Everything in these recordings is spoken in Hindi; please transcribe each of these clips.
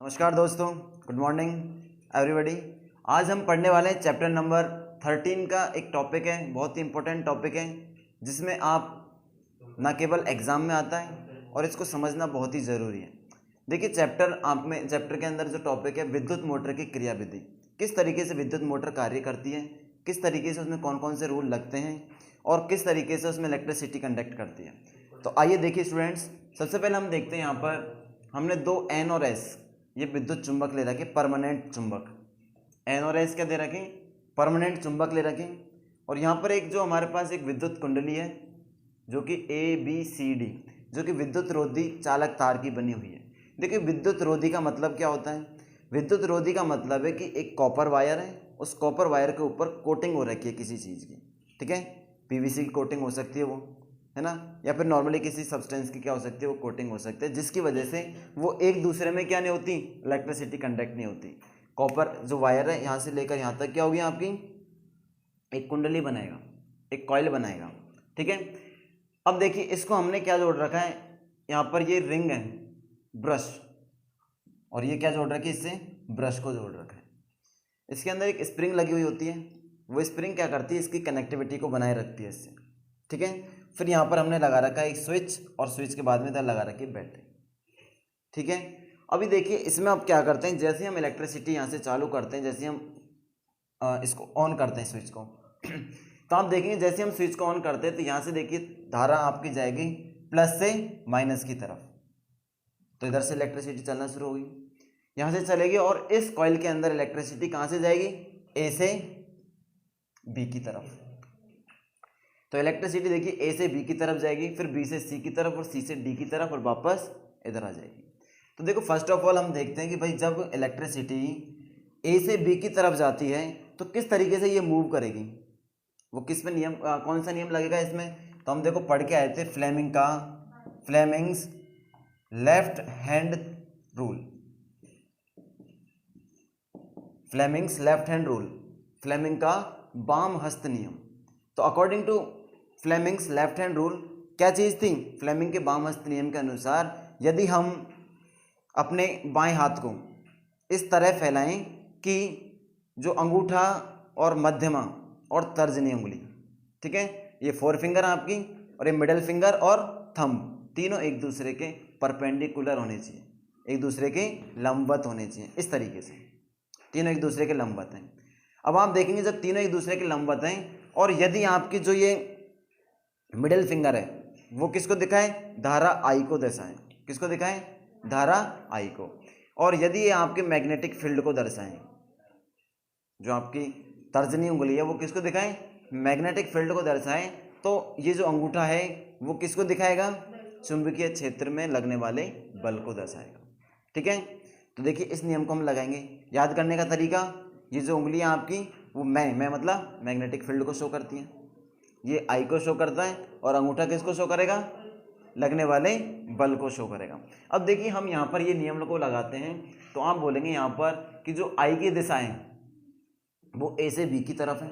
नमस्कार दोस्तों, गुड मॉर्निंग एवरीबॉडी। आज हम पढ़ने वाले हैं चैप्टर नंबर 13 का एक टॉपिक है, बहुत ही इंपॉर्टेंट टॉपिक है जिसमें आप ना केवल एग्ज़ाम में आता है और इसको समझना बहुत ही ज़रूरी है। देखिए चैप्टर के अंदर जो टॉपिक है विद्युत मोटर की क्रियाविधि, किस तरीके से विद्युत मोटर कार्य करती है, किस तरीके से उसमें कौन कौन से रूल लगते हैं और किस तरीके से उसमें इलेक्ट्रिसिटी कंडक्ट करती है। तो आइए देखिए स्टूडेंट्स, सबसे पहले हम देखते हैं यहाँ पर हमने दो एन और एस ये विद्युत चुंबक ले रखे, परमानेंट चुंबक। एन और एस क्या दे रखे? परमानेंट चुंबक ले रखे। और यहाँ पर एक जो हमारे पास एक विद्युत कुंडली है जो कि ABCD, जो कि विद्युत रोधी चालक तार की बनी हुई है। देखिए विद्युत रोधी का मतलब क्या होता है? विद्युत रोधी का मतलब है कि एक कॉपर वायर है, उस कॉपर वायर के ऊपर कोटिंग हो रखी है किसी चीज़ की, ठीक है। PVC की कोटिंग हो सकती है वो, है ना, या फिर नॉर्मली किसी सब्सटेंस की क्या हो सकती है, वो कोटिंग हो सकती है, जिसकी वजह से वो एक दूसरे में क्या नहीं होती, इलेक्ट्रिसिटी कंडक्ट नहीं होती। कॉपर जो वायर है यहाँ से लेकर यहाँ तक क्या होगी आपकी, एक कुंडली बनाएगा, एक कॉइल बनाएगा, ठीक है। अब देखिए इसको हमने क्या जोड़ रखा है, यहाँ पर ये रिंग है, ब्रश, और ये क्या जोड़ रखी है, इससे ब्रश को जोड़ रखा है। इसके अंदर एक स्प्रिंग लगी हुई होती है, वो स्प्रिंग क्या करती है, इसकी कनेक्टिविटी को बनाए रखती है इससे, ठीक है। फिर यहाँ पर हमने लगा रखा है एक स्विच, और स्विच के बाद में इधर लगा रखी है बैटरी, ठीक है। अभी देखिए इसमें अब क्या करते हैं, जैसे हम इलेक्ट्रिसिटी यहाँ से चालू करते हैं, जैसे हम इसको ऑन करते हैं स्विच को तो आप देखेंगे जैसे हम स्विच को ऑन करते हैं तो यहाँ से देखिए धारा आपकी जाएगी प्लस से माइनस की तरफ, तो इधर से इलेक्ट्रिसिटी चलना शुरू होगी, यहाँ से चलेगी, और इस कॉइल के अंदर इलेक्ट्रिसिटी कहाँ से जाएगी, ए से बी की तरफ। तो इलेक्ट्रिसिटी देखिए ए से बी की तरफ जाएगी, फिर बी से सी की तरफ, और सी से डी की तरफ, और वापस इधर आ जाएगी। तो देखो फर्स्ट ऑफ ऑल हम देखते हैं कि भाई जब इलेक्ट्रिसिटी ए से बी की तरफ जाती है तो किस तरीके से ये मूव करेगी, वो किस में नियम कौन सा नियम लगेगा इसमें। तो हम देखो पढ़ के आए थे Fleming's left hand rule, Fleming का बाम हस्त नियम। तो according to Fleming's left hand rule क्या चीज़ थी, फ्लेमिंग के बाम हस्त नियम के अनुसार यदि हम अपने बाएं हाथ को इस तरह फैलाएं कि जो अंगूठा और मध्यमा और तर्जनी उंगली, ठीक है, ये फोर फिंगर आपकी, और ये मिडल फिंगर और थंब तीनों एक दूसरे के परपेंडिकुलर होने चाहिए, एक दूसरे के लंबवत होने चाहिए। इस तरीके से तीनों एक दूसरे के लंबवत हैं। अब आप देखेंगे जब तीनों एक दूसरे के लंबवत हैं, और यदि आपकी जो ये मिडिल फिंगर है वो किसको दिखाए, धारा आई को दर्शाएं, किसको दिखाएं, धारा आई को। और यदि ये आपके मैग्नेटिक फील्ड को दर्शाएं, जो आपकी तर्जनी उंगली है वो किसको दिखाएं, मैग्नेटिक फील्ड को दर्शाएं, तो ये जो अंगूठा है वो किसको दिखाएगा, चुंबकीय क्षेत्र में लगने वाले बल को दर्शाएगा, ठीक है। तो देखिए इस नियम को हम लगाएंगे। याद करने का तरीका, ये जो उंगलियां आपकी वो मैं मतलब मैग्नेटिक फील्ड को शो करती हैं, ये आई को शो करता है, और अंगूठा किसको शो करेगा, लगने वाले बल को शो करेगा। अब देखिए हम यहाँ पर ये नियम को लगाते हैं, तो आप बोलेंगे यहाँ पर कि जो आई की दिशा है वो ए से बी की तरफ है,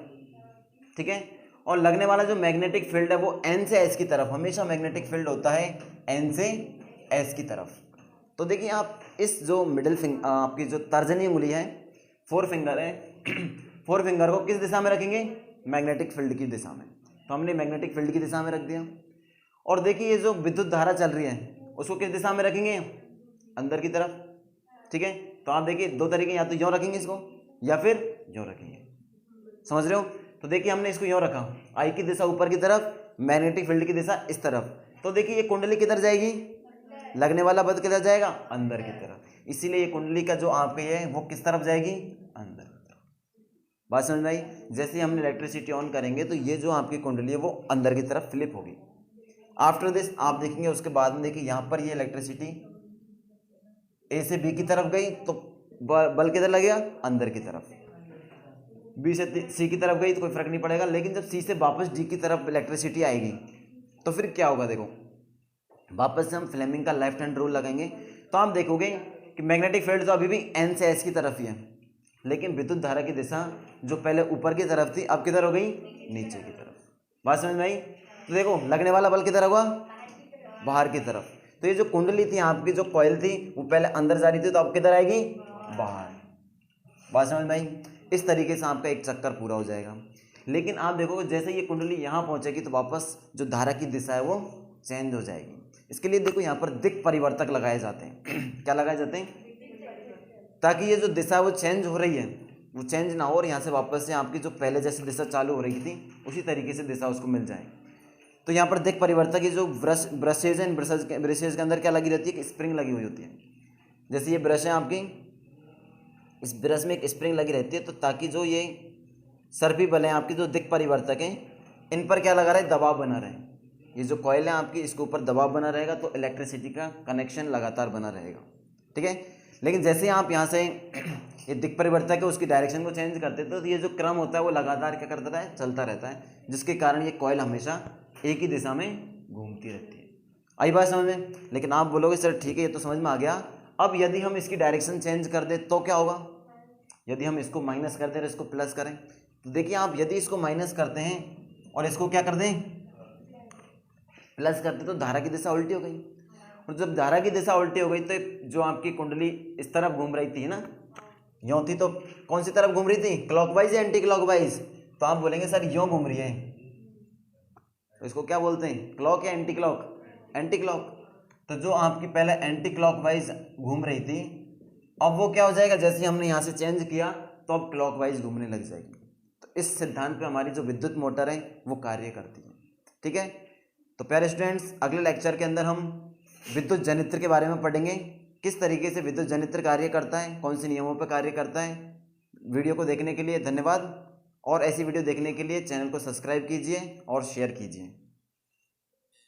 ठीक है, और लगने वाला जो मैग्नेटिक फील्ड है वो एन से एस की तरफ, हमेशा मैग्नेटिक फील्ड होता है एन से एस की तरफ। तो देखिए आप इस जो मिडिल फिंगर आपकी जो तर्जनी उंगली है, फोर फिंगर है फोर फिंगर को किस दिशा में रखेंगे, मैग्नेटिक फील्ड की दिशा में। तो हमने मैग्नेटिक फील्ड की दिशा में रख दिया। और देखिए ये जो विद्युत धारा चल रही है उसको किस दिशा में रखेंगे, अंदर की तरफ, ठीक है। तो आप देखिए दो तरीके, या तो यूँ रखेंगे इसको या फिर यूँ रखेंगे, समझ रहे हो। तो देखिए हमने इसको यूँ रखा, आई की दिशा ऊपर की तरफ, मैग्नेटिक फील्ड की दिशा इस तरफ। तो देखिए ये कुंडली किधर जाएगी, लगने वाला बल किधर जाएगा, अंदर की तरफ। इसीलिए ये कुंडली का जो आपके है वो किस तरफ जाएगी, अंदर की तरफ। बात समझ में आई। जैसे हमने इलेक्ट्रिसिटी ऑन करेंगे तो ये जो आपकी कुंडली है वो अंदर की तरफ फ्लिप होगी। आफ्टर दिस आप देखेंगे उसके बाद में देखिए यहाँ पर ये इलेक्ट्रिसिटी ए से बी की तरफ गई तो बल किधर लगेगा, अंदर की तरफ। बी से सी की तरफ गई तो कोई फर्क नहीं पड़ेगा, लेकिन जब सी से वापस डी की तरफ इलेक्ट्रिसिटी आएगी तो फिर क्या होगा, देखो वापस से हम फ्लेमिंग का लेफ्ट हैंड रूल लगाएंगे। तो आप देखोगे कि मैग्नेटिक फील्ड तो अभी भी एन से एस की तरफ ही है, लेकिन विद्युत धारा की दिशा जो पहले ऊपर की तरफ थी अब किधर हो गई, नीचे की तरफ। बात समझ में आई। तो देखो लगने वाला बल किधर होगा, बाहर की तरफ। तो ये जो कुंडली थी आपकी, जो कॉइल थी, वो पहले अंदर जा रही थी, तो अब किधर आएगी, बाहर। बात समझ में आई? इस तरीके से आपका एक चक्कर पूरा हो जाएगा। लेकिन आप देखोगे जैसे ये कुंडली यहाँ पहुँचेगी तो वापस जो धारा की दिशा है वो चेंज हो जाएगी। इसके लिए देखो यहाँ पर दिक् परिवर्तक लगाए जाते हैं। क्या लगाए जाते हैं? ताकि ये जो दिशा वो चेंज हो रही है वो चेंज ना हो और यहाँ से वापस से आपकी जो पहले जैसे दिशा चालू हो रही थी उसी तरीके से दिशा उसको मिल जाए। तो यहाँ पर दिक् परिवर्तक की जो ब्रशेज हैं, ब्रशेज के अंदर क्या लगी रहती है, एक स्प्रिंग लगी हुई होती है। जैसे ये ब्रश है आपकी, इस ब्रश में एक स्प्रिंग लगी रहती है, तो ताकि जो ये सर्पी बल हैं आपकी, जो दिक् परिवर्तक हैं, इन पर क्या लगा रहा है, दबाव बना रहे। ये जो कॉइल है आपकी, इसके ऊपर दबाव बना रहेगा तो इलेक्ट्रिसिटी का कनेक्शन लगातार बना रहेगा। ठीक है। लेकिन जैसे आप यहाँ से ये दिक् परिवर्तक है उसकी डायरेक्शन को चेंज करते हैं तो ये जो क्रम होता है वो लगातार क्या करता है, चलता रहता है, जिसके कारण ये कॉइल हमेशा एक ही दिशा में घूमती रहती है। आई बात समझ में? लेकिन आप बोलोगे सर ठीक है ये तो समझ में आ गया, अब यदि हम इसकी डायरेक्शन चेंज कर दें तो क्या होगा? यदि हम इसको माइनस कर दें और इसको प्लस करें, तो देखिए आप यदि इसको माइनस करते हैं और इसको क्या कर दें, प्लस करते, तो धारा की दिशा उल्टी हो गई। और जब धारा की दिशा उल्टी हो गई तो जो आपकी कुंडली इस तरफ घूम रही थी ना, यूँ थी, तो कौन सी तरफ घूम रही थी, क्लॉकवाइज या एंटी क्लॉकवाइज? तो आप बोलेंगे सर यूँ घूम रही है, तो इसको क्या बोलते हैं, क्लॉक या एंटी क्लॉक? Anti clock. तो जो आपकी पहले एंटी क्लॉकवाइज घूम रही थी, अब वो क्या हो जाएगा, जैसे हमने यहाँ से चेंज किया तो अब क्लॉकवाइज घूमने लग जाएगी। तो इस सिद्धांत पे हमारी जो विद्युत मोटर है वो कार्य करती है। ठीक है। तो प्यारे स्टूडेंट्स, अगले लेक्चर के अंदर हम विद्युत जनित्र के बारे में पढ़ेंगे, किस तरीके से विद्युत जनित्र कार्य करता है, कौन से नियमों पर कार्य करता है। वीडियो को देखने के लिए धन्यवाद, और ऐसी वीडियो देखने के लिए चैनल को सब्सक्राइब कीजिए और शेयर कीजिए।